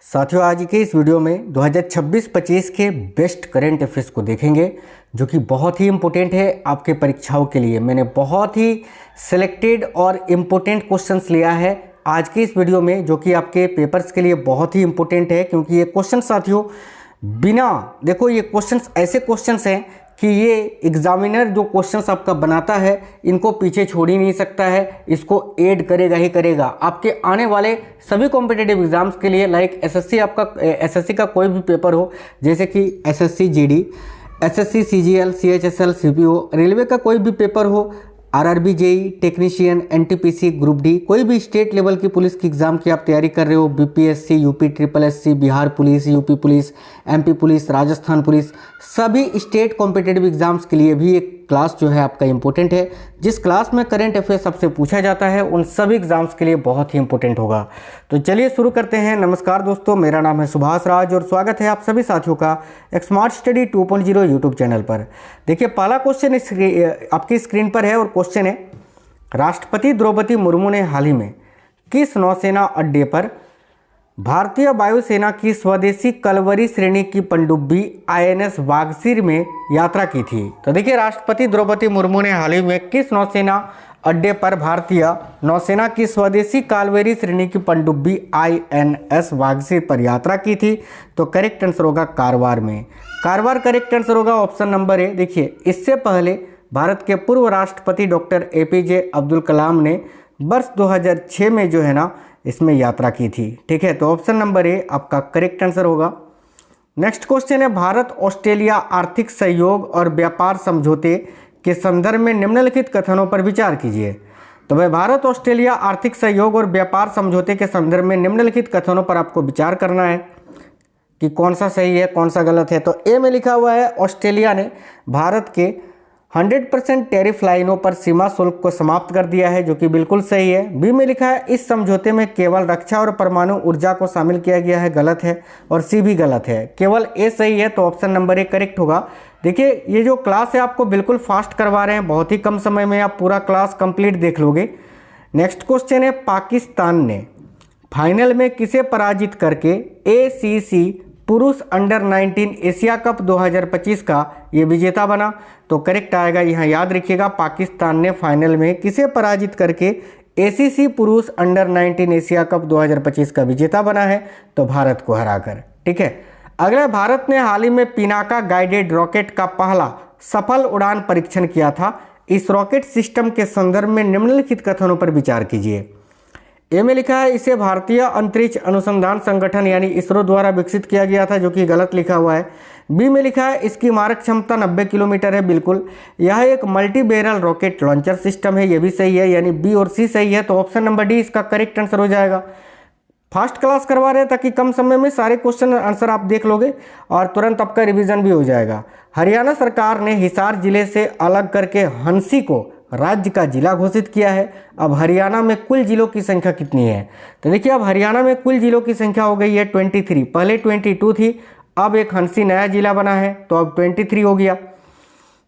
साथियों, आज के इस वीडियो में 2026-25 के बेस्ट करंट अफेयर्स को देखेंगे जो कि बहुत ही इम्पोर्टेंट है आपके परीक्षाओं के लिए। मैंने बहुत ही सिलेक्टेड और इम्पोर्टेंट क्वेश्चंस लिया है आज के इस वीडियो में, जो कि आपके पेपर्स के लिए बहुत ही इम्पोर्टेंट है। क्योंकि ये क्वेश्चन साथियों देखो, ये क्वेश्चंस ऐसे क्वेश्चंस हैं कि ये एग्जामिनर जो क्वेश्चंस आपका बनाता है इनको पीछे छोड़ ही नहीं सकता है, इसको ऐड करेगा ही करेगा आपके आने वाले सभी कॉम्पिटिटिव एग्जाम्स के लिए। लाइक एसएससी का कोई भी पेपर हो, जैसे कि SSC GD, SSC CGL, CHSL, CPO, railway का कोई भी पेपर हो, RRB, JE, technician, NTPC, group D, कोई भी स्टेट लेवल की पुलिस की एग्जाम की आप तैयारी कर रहे हो, BPSC, UP triple SC, Bihar police, UP police, MP police, Rajasthan police, सभी स्टेट कॉम्पिटिटिव एग्जाम्स के लिए भी एक क्लास जो है आपका इंपॉर्टेंट है। जिस क्लास में करंट अफेयर सबसे पूछा जाता है उन सभी एग्जाम्स के लिए बहुत ही इंपॉर्टेंट होगा। तो चलिए शुरू करते हैं। नमस्कार दोस्तों, मेरा नाम है सुभाष राज और स्वागत है आप सभी साथियों का एक स्मार्ट स्टडी 2.0 यूट्यूब चैनल पर। देखिए, पहला क्वेश्चन आपकी स्क्रीन पर है और क्वेश्चन है, राष्ट्रपति द्रौपदी मुर्मू ने हाल ही में किस नौसेना अड्डे पर भारतीय वायुसेना की स्वदेशी कलवरी श्रेणी की पनडुब्बी आईएनएस वागसीर में यात्रा की थी? तो देखिए, राष्ट्रपति द्रौपदी मुर्मू ने हाल ही में किस नौसेना अड्डे पर भारतीय नौसेना की स्वदेशी कालवेरी श्रेणी की पनडुब्बी आईएनएस वागसीर पर यात्रा की थी? तो करेक्ट आंसर होगा कारवार में। कारवार करेक्ट आंसर होगा, ऑप्शन नंबर ए। देखिए, इससे पहले भारत के पूर्व राष्ट्रपति डॉक्टर एपीजे अब्दुल कलाम ने वर्ष 2006 में जो है ना इसमें यात्रा की थी। ठीक है, तो ऑप्शन नंबर ए आपका करेक्ट आंसर होगा। नेक्स्ट क्वेश्चन है, भारत ऑस्ट्रेलिया आर्थिक सहयोग और व्यापार समझौते के संदर्भ में निम्नलिखित कथनों पर विचार कीजिए। तो भाई, भारत ऑस्ट्रेलिया आर्थिक सहयोग और व्यापार समझौते के संदर्भ में निम्नलिखित कथनों पर आपको विचार करना है कि कौन सा सही है कौन सा गलत है। तो ए में लिखा हुआ है, ऑस्ट्रेलिया ने भारत के 100% टैरिफ लाइनों पर सीमा शुल्क को समाप्त कर दिया है, जो कि बिल्कुल सही है। बी में लिखा है, इस समझौते में केवल रक्षा और परमाणु ऊर्जा को शामिल किया गया है, गलत है। और सी भी गलत है, केवल ए सही है। तो ऑप्शन नंबर ए करेक्ट होगा। देखिए, ये जो क्लास है आपको बिल्कुल फास्ट करवा रहे हैं, बहुत ही कम समय में आप पूरा क्लास कंप्लीट देख लोगे। नेक्स्ट क्वेश्चन है, पाकिस्तान ने फाइनल में किसे पराजित करके एसीसी पुरुष अंडर 19 एशिया कप 2025 का ये विजेता बना? तो करेक्ट आएगा, यहाँ याद रखिएगा, पाकिस्तान ने फाइनल में किसे पराजित करके एसीसी पुरुष अंडर 19 एशिया कप 2025 का विजेता बना है? तो भारत को हराकर। ठीक है, अगला, भारत ने हाल ही में पिनाका गाइडेड रॉकेट का पहला सफल उड़ान परीक्षण किया था। इस रॉकेट सिस्टम के संदर्भ में निम्नलिखित कथनों पर विचार कीजिए। ए में लिखा है, इसे भारतीय अंतरिक्ष अनुसंधान संगठन यानी इसरो द्वारा विकसित किया गया था, जो कि गलत लिखा हुआ है। बी में लिखा है, इसकी मारक क्षमता 90 किलोमीटर है, बिल्कुल। यह एक multi barrel rocket launcher system है, यह भी सही है, यानी बी और सी सही है। तो ऑप्शन नंबर डी इसका करेक्ट आंसर हो जाएगा। फास्ट क्लास करवा रहे हैं ताकि कम समय में सारे क्वेश्चन आंसर आप देख लोगे और तुरंत आपका रिवीजन भी हो जाएगा। हरियाणा सरकार ने हिसार जिले से अलग करके हंसी को राज्य का जिला घोषित किया है। अब हरियाणा में कुल जिलों की संख्या कितनी है? तो देखिए, अब हरियाणा में कुल जिलों की संख्या हो गई है 23। पहले 22 थी, अब एक हंसी नया जिला बना है तो अब 23 हो गया।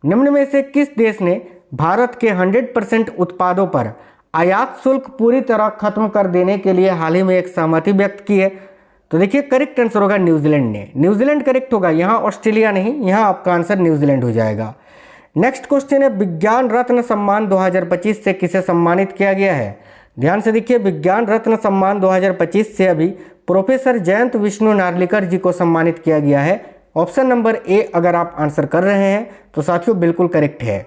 निम्न में से किस देश ने भारत के 100% उत्पादों पर आयात शुल्क पूरी तरह खत्म कर देने के लिए हाल ही में एक सहमति व्यक्त की है? तो देखिए, करेक्ट आंसर होगा न्यूजीलैंड ने। न्यूजीलैंड करेक्ट होगा, यहाँ ऑस्ट्रेलिया नहीं, यहाँ आपका आंसर न्यूजीलैंड हो जाएगा। नेक्स्ट क्वेश्चन है, विज्ञान रत्न सम्मान 2025 से किसे सम्मानित किया गया है? ध्यान से देखिए, विज्ञान रत्न सम्मान 2025 से अभी प्रोफेसर जयंत विष्णु नार्लिकर जी को सम्मानित किया गया है। ऑप्शन नंबर ए अगर आप आंसर कर रहे हैं तो साथियों बिल्कुल करेक्ट है।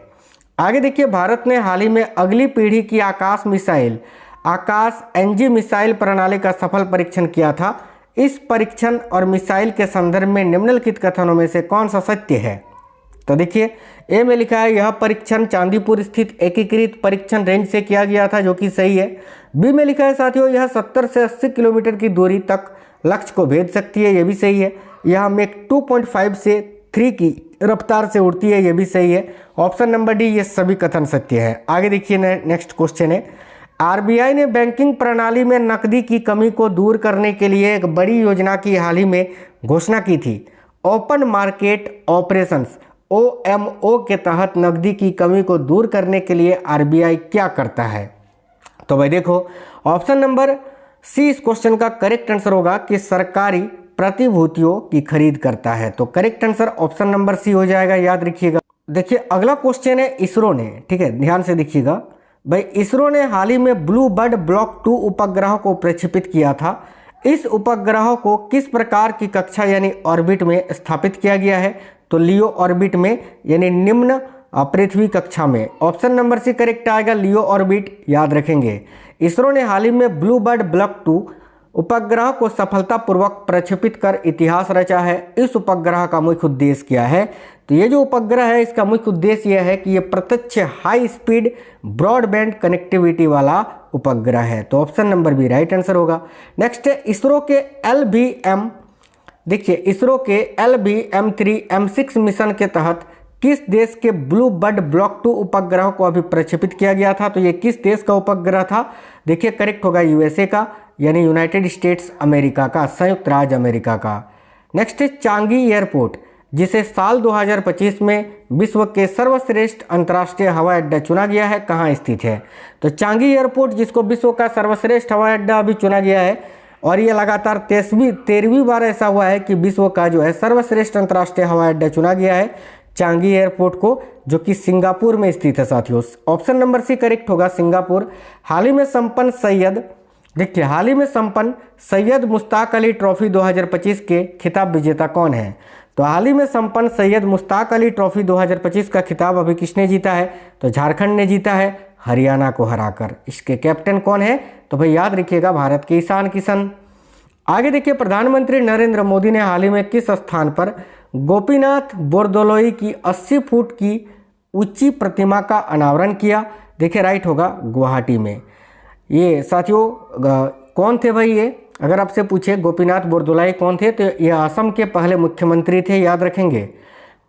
आगे देखिए, भारत ने हाल ही में अगली पीढ़ी की आकाश एनजी मिसाइल प्रणाली का सफल परीक्षण किया था। इस परीक्षण और मिसाइल के संदर्भ में निम्नलिखित कथनों में से कौन सा सत्य है? तो देखिए, ए में लिखा है, यह परीक्षण चांदीपुर स्थित एकीकृत परीक्षण रेंज से किया गया था, जो कि सही है। बी में लिखा है साथियों, यह 70 से 80 किलोमीटर की दूरी तक लक्ष्य को भेज सकती है, यह भी सही है। यह मैक 2.5 से 3 की रफ्तार से उड़ती है, यह भी सही है। ऑप्शन नंबर डी ये सभी कथन सत्य है। आगे देखिए, नेक्स्ट क्वेश्चन है, आरबीआई ने बैंकिंग प्रणाली में नकदी की कमी को दूर करने के लिए एक बड़ी योजना की हाल ही में घोषणा की थी। ओपन मार्केट ऑपरेशंस OMO के तहत नकदी की कमी को दूर करने के लिए आरबीआई क्या करता है? तो भाई देखो, ऑप्शन नंबर सी इस क्वेश्चन का करेक्ट आंसर होगा कि सरकारी प्रतिभूतियों की खरीद करता है। तो correct answer option number C हो जाएगा, याद रखिएगा। देखिए अगला क्वेश्चन है इसरो ने, ठीक है, ध्यान से देखिएगा भाई। इसरो ने हाल ही में ब्लू बर्ड ब्लॉक 2 उपग्रह को प्रक्षेपित किया था। इस उपग्रह को किस प्रकार की कक्षा यानी ऑर्बिट में स्थापित किया गया है? तो लियो ऑर्बिट में, यानी निम्न पृथ्वी कक्षा में। ऑप्शन नंबर सी करेक्ट आएगा, लियो ऑर्बिट, याद रखेंगे। इसरो ने हाल ही में ब्लू बर्ड ब्लॉक 2 उपग्रह को सफलतापूर्वक प्रक्षेपित कर इतिहास रचा है। इस उपग्रह का मुख्य उद्देश्य क्या है? तो ये जो उपग्रह है इसका मुख्य उद्देश्य यह है कि ये प्रत्यक्ष हाई स्पीड ब्रॉडबैंड कनेक्टिविटी वाला उपग्रह है। तो option number B right answer होगा। नेक्स्ट है इसरो के LBM, देखिए इसरो के LBM-3 M6 मिशन के तहत किस देश के ब्लू बर्ड ब्लॉक 2 उपग्रह को अभी प्रक्षेपित किया गया था? तो ये किस देश का उपग्रह था? देखिए करेक्ट होगा USA का, यानी यूनाइटेड स्टेट्स अमेरिका का, संयुक्त राज्य अमेरिका का। नेक्स्ट है चांगी एयरपोर्ट, जिसे साल 2025 में विश्व के सर्वश्रेष्ठ अंतर्राष्ट्रीय हवाई अड्डा चुना गया है, कहाँ स्थित है? तो चांगी एयरपोर्ट जिसको विश्व का सर्वश्रेष्ठ हवाई अड्डा अभी चुना गया है, और ये लगातार 13वीं बार ऐसा हुआ है कि विश्व का जो है सर्वश्रेष्ठ अंतर्राष्ट्रीय हवाई अड्डा चुना गया है चांगी एयरपोर्ट को, जो कि सिंगापुर में स्थित है साथियों। ऑप्शन नंबर सी करेक्ट होगा, सिंगापुर। हाल ही में संपन्न सैयद मुश्ताक अली ट्रॉफी 2025 के खिताब विजेता कौन है? तो हाल ही में संपन्न सैयद मुश्ताक अली ट्रॉफी 2025 का खिताब अभी किसने जीता है? तो झारखंड ने जीता है, हरियाणा को हराकर। इसके कैप्टन कौन है? तो भाई याद रखिएगा, भारत के ईशान किशन। आगे देखिए, प्रधानमंत्री नरेंद्र मोदी ने हाल ही में किस स्थान पर गोपीनाथ बोरदोलोई की 80 फुट की ऊंची प्रतिमा का अनावरण किया? देखिए राइट होगा, गुवाहाटी में। ये साथियों कौन थे भाई? ये अगर आपसे पूछे गोपीनाथ बोरदोलोई कौन थे, तो ये असम के पहले मुख्यमंत्री थे, याद रखेंगे।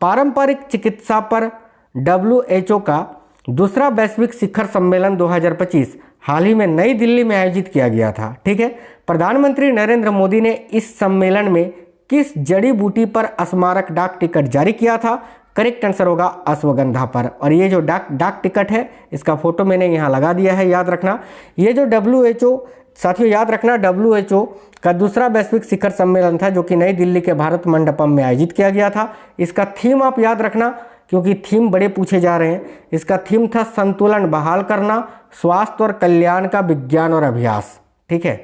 पारंपरिक चिकित्सा पर WHO का दूसरा वैश्विक शिखर सम्मेलन 2025 हाल ही में नई दिल्ली में आयोजित किया गया था, ठीक है। प्रधानमंत्री नरेंद्र मोदी ने इस सम्मेलन में किस जड़ी बूटी पर स्मारक डाक टिकट जारी किया था? करेक्ट आंसर होगा अश्वगंधा पर। और ये जो डाक टिकट है इसका फोटो मैंने यहाँ लगा दिया है, याद रखना। ये जो WHO साथियों याद रखना, WHO का दूसरा वैश्विक शिखर सम्मेलन था जो कि नई दिल्ली के भारत मंडपम में आयोजित किया गया था। इसका थीम आप याद रखना, क्योंकि थीम बड़े पूछे जा रहे हैं। इसका थीम था संतुलन बहाल करना, स्वास्थ्य और कल्याण का विज्ञान और अभ्यास, ठीक है।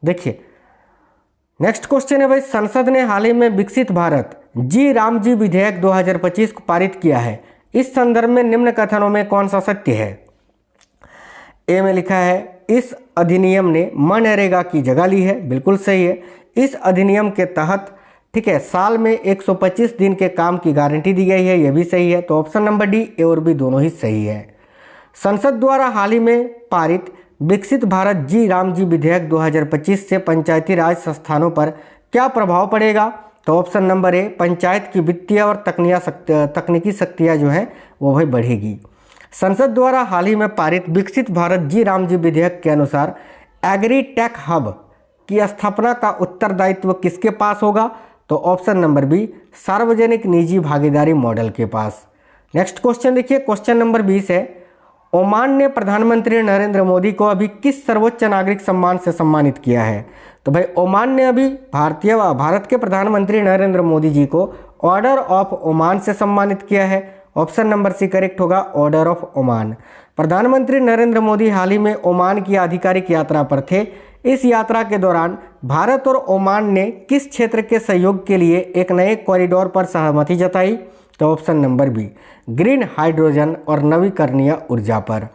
देखिए नेक्स्ट क्वेश्चन है भाई, संसद ने हाल ही में विकसित भारत जी रामजी विधेयक 2025 को पारित किया है। इस संदर्भ में निम्न कथनों में कौन सा सत्य है? ए में लिखा है इस अधिनियम ने मनरेगा की जगह ली है, बिल्कुल सही है। इस अधिनियम के तहत, ठीक है, साल में 125 दिन के काम की गारंटी दी गई है, यह भी सही है। तो ऑप्शन नंबर डी, ए और बी दोनों ही सही है। संसद द्वारा हाल ही में पारित विकसित भारत जी रामजी विधेयक 2025 से पंचायती राज संस्थानों पर क्या प्रभाव पड़ेगा? तो ऑप्शन नंबर ए, पंचायत की वित्तीय और तकनीकी शक्तियाँ जो हैं वो भाई बढ़ेगी। संसद द्वारा हाल ही में पारित विकसित भारत जी रामजी विधेयक के अनुसार एग्रीटेक हब की स्थापना का उत्तरदायित्व किसके पास होगा? तो ऑप्शन नंबर बी, सार्वजनिक निजी भागीदारी मॉडल के पास। नेक्स्ट क्वेश्चन देखिए, क्वेश्चन नंबर 20 है, ओमान ने प्रधानमंत्री नरेंद्र मोदी को अभी किस सर्वोच्च नागरिक सम्मान से सम्मानित किया है? तो भाई ओमान ने अभी भारत के प्रधानमंत्री नरेंद्र मोदी जी को ऑर्डर ऑफ ओमान से सम्मानित किया है। ऑप्शन नंबर सी करेक्ट होगा, ऑर्डर ऑफ ओमान। प्रधानमंत्री नरेंद्र मोदी हाल ही में ओमान की आधिकारिक यात्रा पर थे। इस यात्रा के दौरान भारत और ओमान ने किस क्षेत्र के सहयोग के लिए एक नए कॉरिडोर पर सहमति जताई? तो option number B, green hydrogen और नवीकरणीय ऊर्जा पर।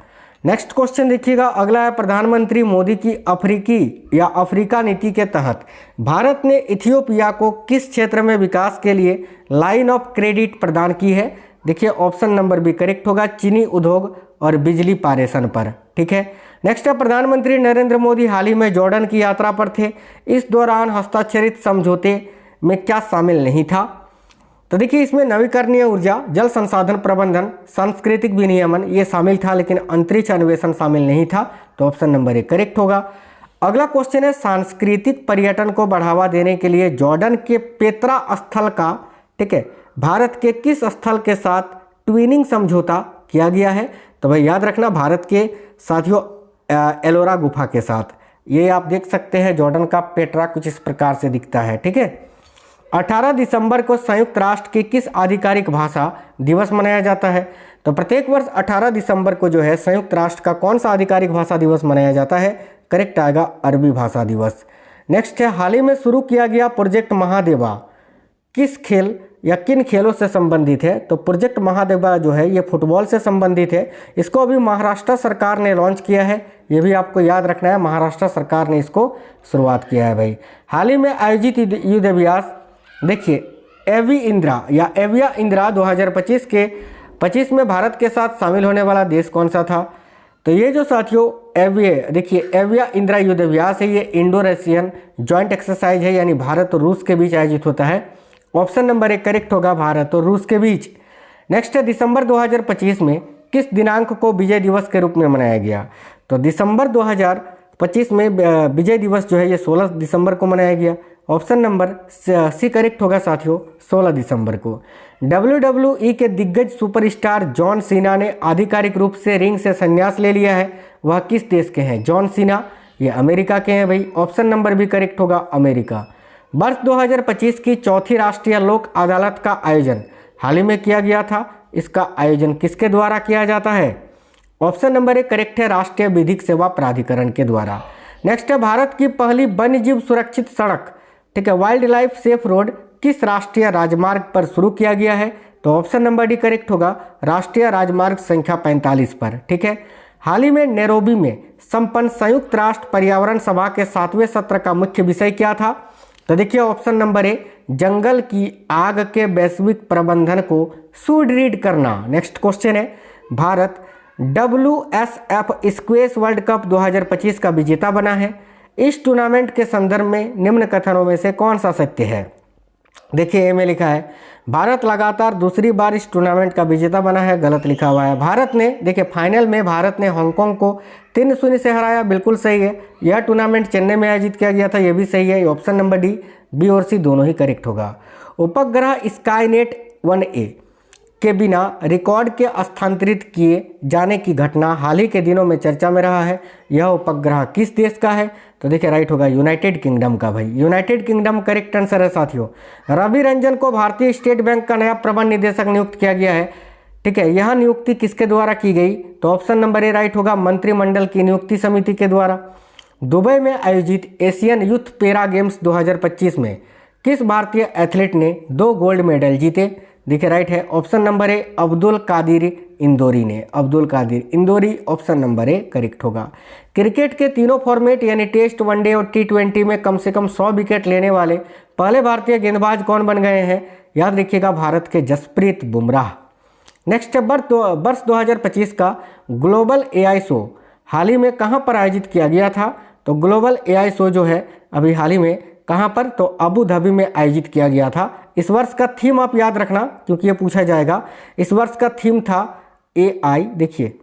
नेक्स्ट क्वेश्चन देखिएगा, अगला है, प्रधानमंत्री मोदी की अफ्रीका नीति के तहत भारत ने इथियोपिया को किस क्षेत्र में विकास के लिए लाइन ऑफ क्रेडिट प्रदान की है? देखिए ऑप्शन नंबर बी करेक्ट होगा, चीनी उद्योग और बिजली पारेषण पर, ठीक है। नेक्स्ट है, प्रधानमंत्री नरेंद्र मोदी हाल ही में जॉर्डन की यात्रा पर थे। इस दौरान हस्ताक्षरित समझौते में क्या शामिल नहीं था? तो देखिए इसमें नवीकरणीय ऊर्जा, जल संसाधन प्रबंधन, सांस्कृतिक विनियमन ये शामिल था, लेकिन अंतरिक्ष अन्वेषण शामिल नहीं था। तो ऑप्शन नंबर ए करेक्ट होगा। अगला क्वेश्चन है, सांस्कृतिक पर्यटन को बढ़ावा देने के लिए जॉर्डन के पेत्रा स्थल का, ठीक है, भारत के किस स्थल के साथ ट्विनिंग समझौता किया गया है? तो भाई याद रखना, भारत के साथियों एलोरा गुफा के साथ। ये आप देख सकते हैं जॉर्डन का पेट्रा कुछ इस प्रकार से दिखता है। ठीक है, 18 दिसंबर को संयुक्त राष्ट्र की किस आधिकारिक भाषा दिवस मनाया जाता है? तो प्रत्येक वर्ष 18 दिसंबर को जो है संयुक्त राष्ट्र का कौन सा आधिकारिक भाषा दिवस मनाया जाता है? करेक्ट आएगा अरबी भाषा दिवस। नेक्स्ट है, हाल ही में शुरू किया गया प्रोजेक्ट महादेवा किस खेल या किन खेलों से संबंधित है? तो प्रोजेक्ट महादेवा जो है ये फुटबॉल से संबंधित है। इसको अभी महाराष्ट्र सरकार ने लॉन्च किया है, ये भी आपको याद रखना है, महाराष्ट्र सरकार ने इसको शुरुआत किया है भाई। हाल ही में आयोजित युद्ध अभ्यास देखिए एवी इंदिरा या एविया इंदिरा 2025 के 25 में भारत के साथ शामिल होने वाला देश कौन सा था? तो ये जो साथियों देखिए एविया इंदिरा युद्ध अभ्यास है, ये इंडो रशियन जॉइंट एक्सरसाइज है, यानी भारत और रूस के बीच आयोजित होता है। ऑप्शन नंबर 1 करेक्ट होगा, भारत और रूस के बीच। नेक्स्ट है, दिसंबर 2025 में किस दिनांक को विजय दिवस के रूप में मनाया गया? तो दिसंबर 2025 में विजय दिवस जो है ये 16 दिसंबर को मनाया गया। ऑप्शन नंबर सी करेक्ट होगा साथियों, 16 दिसंबर को। WWE के दिग्गज सुपरस्टार जॉन सीना ने आधिकारिक रूप से रिंग से संन्यास ले लिया है, वह किस देश के हैं? जॉन सीना ये अमेरिका के हैं भाई। ऑप्शन नंबर भी करेक्ट होगा, अमेरिका। वर्ष 2025 की चौथी राष्ट्रीय लोक अदालत का आयोजन हाल ही में किया गया था, इसका आयोजन किसके द्वारा किया जाता है? ऑप्शन नंबर 1 करेक्ट है, राष्ट्रीय विधिक सेवा प्राधिकरण के द्वारा। नेक्स्ट है, भारत की पहली वन्यजीव सुरक्षित सड़क, ठीक है, वाइल्ड लाइफ सेफ रोड किस राष्ट्रीय राजमार्ग पर शुरू किया गया है? तो ऑप्शन नंबर डी करेक्ट होगा, राष्ट्रीय राजमार्ग संख्या 45 पर। ठीक है, हाल ही में नैरोबी में संपन्न संयुक्त राष्ट्र पर्यावरण सभा के 7वें सत्र का मुख्य विषय क्या था? तो देखिए ऑप्शन नंबर ए, जंगल की आग के वैश्विक प्रबंधन को सुदृढ़ करना। नेक्स्ट क्वेश्चन है, Bharat WSF squash world cup 2025 का विजेता बना है। इस टूर्नामेंट के संदर्भ में निम्न कथनों में से कौन सा सत्य है? देखिए ए में लिखा है भारत लगातार दूसरी बार इस टूर्नामेंट का विजेता बना है, गलत लिखा हुआ है। भारत ने देखिए फाइनल में भारत ने हांगकांग को 3-0 से हराया, बिल्कुल सही है। यह टूर्नामेंट चेन्नई में आयोजित किया गया था, यह भी सही है। ऑप्शन नंबर डी, बी और सी दोनों ही करेक्ट होगा। उपग्रह स्काईनेट 1A के बिना रिकॉर्ड के स्थानांतरित किए जाने की घटना हाल ही के दिनों में चर्चा में रहा है, यह उपग्रह किस देश का है? तो देखिए राइट होगा, यूनाइटेड किंगडम का भाई, यूनाइटेड किंगडम करेक्ट आंसर है साथियों। रवि रंजन को भारतीय स्टेट बैंक का नया प्रबंध निदेशक नियुक्त किया गया है। ठीक है, यह नियुक्ति किसके द्वारा की गई? तो ऑप्शन नंबर ए राइट होगा, मंत्रिमंडल की नियुक्ति समिति के द्वारा। दुबई में आयोजित एशियन यूथ पैरा गेम्स 2025 में किस भारतीय एथलीट ने 2 गोल्ड मेडल जीते? देखिए राइट है, option number A, Abdul Qadir Indori ने, Abdul Qadir Indori, option number A correct होगा। क्रिकेट के तीनों फॉर्मेट यानी टेस्ट, वनडे और T20 में कम से कम 100 विकेट लेने वाले पहले भारतीय गेंदबाज कौन बन गए हैं? याद रखिएगा, भारत के जसप्रीत बुमराह। नेक्स्ट है, वर्ष 2025 का ग्लोबल AI शो हाल ही में कहाँ पर आयोजित किया गया था? तो ग्लोबल AI शो जो है अभी हाल ही में कहाँ पर? तो अबू धाबी में आयोजित किया गया था। इस वर्ष का थीम आप याद रखना क्योंकि ये पूछा जाएगा। इस वर्ष का थीम था AI, देखिए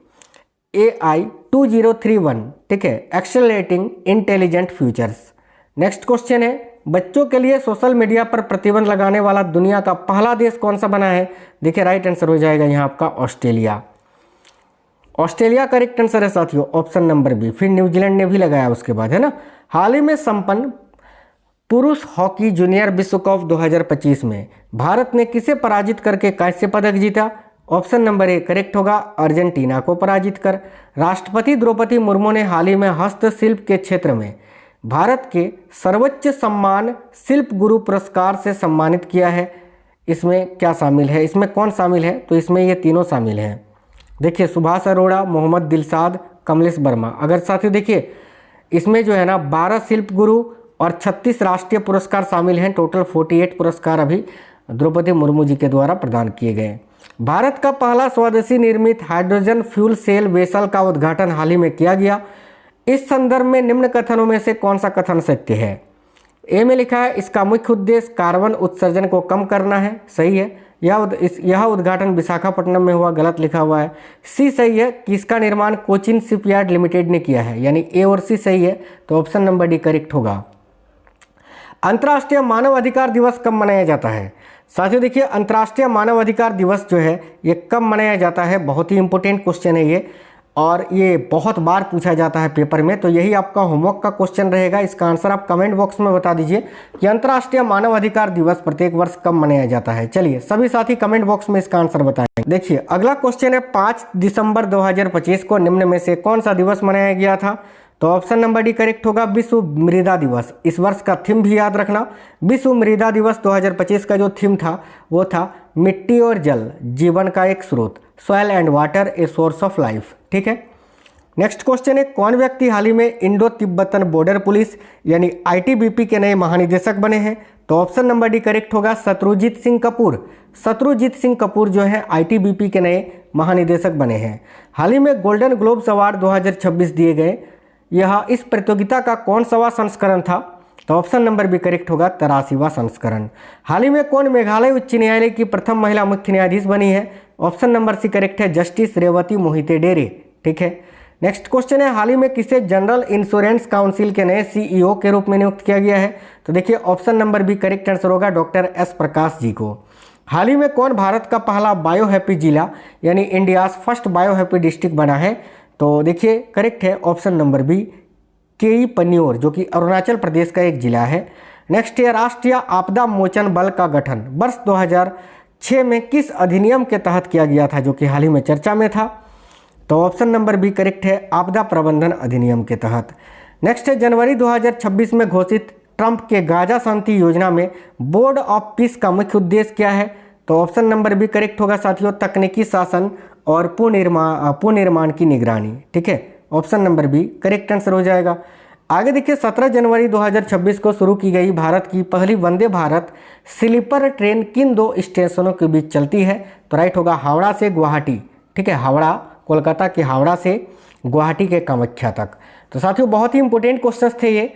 AI 2031, ठीक है, accelerating intelligent futures. Next question है, बच्चों के लिए सोशल मीडिया पर प्रतिबंध लगाने वाला दुनिया का पहला देश कौन सा बना है? देखिए राइट आंसर हो जाएगा यहाँ आपका ऑस्ट्रेलिया। ऑस्ट्रेलिया करेक्ट आंसर है साथियों, ऑप्शन नंबर बी। फिर न्यूजीलैंड ने भी लगाया उसके बाद, है ना। हाल ही में संपन्न पुरुष हॉकी जूनियर विश्व कप 2025 में भारत ने किसे पराजित करके कांस्य पदक जीता? ऑप्शन नंबर ए करेक्ट होगा, अर्जेंटीना को पराजित कर। राष्ट्रपति द्रौपदी मुर्मू ने हाल ही में हस्तशिल्प के क्षेत्र में भारत के सर्वोच्च सम्मान शिल्प गुरु पुरस्कार से सम्मानित किया है। इसमें क्या शामिल है? इसमें कौन शामिल है? तो इसमें ये तीनों शामिल हैं। देखिए सुभाष अरोड़ा, मोहम्मद दिलशाद, कमलेश वर्मा। अगर साथियों देखिए इसमें जो है ना 12 शिल्प गुरु और 36 राष्ट्रीय पुरस्कार शामिल हैं। टोटल 48 पुरस्कार अभी द्रौपदी मुर्मू जी के द्वारा प्रदान किए गए। भारत का पहला स्वदेशी निर्मित हाइड्रोजन फ्यूल सेल वेसल का उद्घाटन हाल ही में किया गया। इस संदर्भ में निम्न कथनों में से कौन सा कथन सत्य है? ए में लिखा है इसका मुख्य उद्देश्य कार्बन उत्सर्जन को कम करना है, सही है। यह उद्घाटन विशाखापट्टनम में हुआ, गलत लिखा हुआ है। सी सही है कि इसका निर्माण कोचिन शिपयार्ड लिमिटेड ने किया है, यानी ए और सी सही है। तो ऑप्शन नंबर डी करेक्ट होगा। अंतर्राष्ट्रीय मानव अधिकार दिवस कब मनाया जाता है? साथियों देखिए अंतर्राष्ट्रीय मानव अधिकार दिवस जो है ये कब मनाया जाता है? बहुत ही इंपॉर्टेंट क्वेश्चन है ये। और ये बहुत बार पूछा जाता है पेपर में, तो यही आपका होमवर्क का क्वेश्चन रहेगा। इसका आंसर आप कमेंट बॉक्स में बता दीजिए कि अंतर्राष्ट्रीय मानव अधिकार दिवस प्रत्येक वर्ष कब मनाया जाता है। चलिए सभी साथी कमेंट बॉक्स में इसका आंसर बताएं। देखिए अगला क्वेश्चन है 5 दिसंबर 2025 को निम्न में से कौन सा दिवस मनाया गया था? तो ऑप्शन नंबर डी करेक्ट होगा, विश्व मृदा दिवस। इस वर्ष का थीम भी याद रखना, विश्व मृदा दिवस 2025 का जो थीम था वो था मिट्टी और जल जीवन का एक स्रोत, soil and water a source of life. ठीक है, नेक्स्ट क्वेश्चन है, कौन व्यक्ति हाल ही में इंडो तिब्बतन बॉर्डर पुलिस यानी आईटीबीपी के नए महानिदेशक बने हैं? तो ऑप्शन नंबर डी करेक्ट होगा, शत्रुजीत सिंह कपूर। शत्रुजीत सिंह कपूर जो है आईटीबीपी के नए महानिदेशक बने हैं। हाल ही में गोल्डन ग्लोब्स अवार्ड 2026 दिए गए, यह इस प्रतियोगिता का कौन सा संस्करण था? तो ऑप्शन नंबर बी करेक्ट होगा, 83वां संस्करण। हाल ही में कौन मेघालय उच्च न्यायालय की प्रथम महिला मुख्य न्यायाधीश बनी है? ऑप्शन नंबर सी करेक्ट है, जस्टिस रेवती मोहिते डेरे। ठीक है, नेक्स्ट क्वेश्चन है, हाल ही में किसे जनरल इंश्योरेंस काउंसिल के नए सीईओ के रूप में नियुक्त किया गया है? तो देखिए option number B correct answer होगा, डॉक्टर एस प्रकाश जी को। हाल ही में कौन भारत का पहला बायो हैप्पी जिला यानी India's first bio happy district बना है? तो देखिए करेक्ट है ऑप्शन नंबर बी, केई पन्योर, जो कि अरुणाचल प्रदेश का एक जिला है। नेक्स्ट है, राष्ट्रीय आपदा मोचन बल का गठन वर्ष 2006 में किस अधिनियम के तहत किया गया था, जो कि हाल ही में चर्चा में था? तो ऑप्शन नंबर बी करेक्ट है, आपदा प्रबंधन अधिनियम के तहत। नेक्स्ट है, जनवरी 2026 में घोषित ट्रंप के गाजा शांति योजना में बोर्ड ऑफ पीस का मुख्य उद्देश्य क्या है? तो ऑप्शन नंबर बी करेक्ट होगा साथियों, तकनीकी शासन और पुनर्निर्माण की निगरानी। ठीक है, option number B correct answer हो जाएगा। आगे देखिए, 17 जनवरी 2026 को शुरू की गई भारत की पहली वंदे भारत स्लीपर ट्रेन किन 2 स्टेशनों के बीच चलती है? तो राइट होगा, हावड़ा से गुवाहाटी। ठीक है, हावड़ा, कोलकाता के हावड़ा से गुवाहाटी के कामाख्या तक। तो साथियों बहुत ही इंपॉर्टेंट क्वेश्चंस थे ये।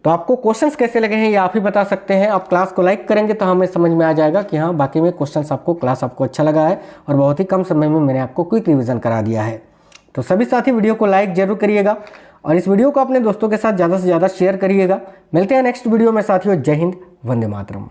तो आपको क्वेश्चंस कैसे लगे हैं ये आप ही बता सकते हैं। आप क्लास को लाइक करेंगे तो हमें समझ में आ जाएगा कि हाँ बाकी में क्वेश्चंस आपको क्लास आपको अच्छा लगा है और बहुत ही कम समय में मैंने आपको क्विक रिवीजन करा दिया है। तो सभी साथी वीडियो को लाइक जरूर करिएगा और इस वीडियो को अपने दोस्तों के साथ ज़्यादा से ज़्यादा शेयर करिएगा। मिलते हैं नेक्स्ट वीडियो में साथियों। जय हिंद, वंदे मातरम।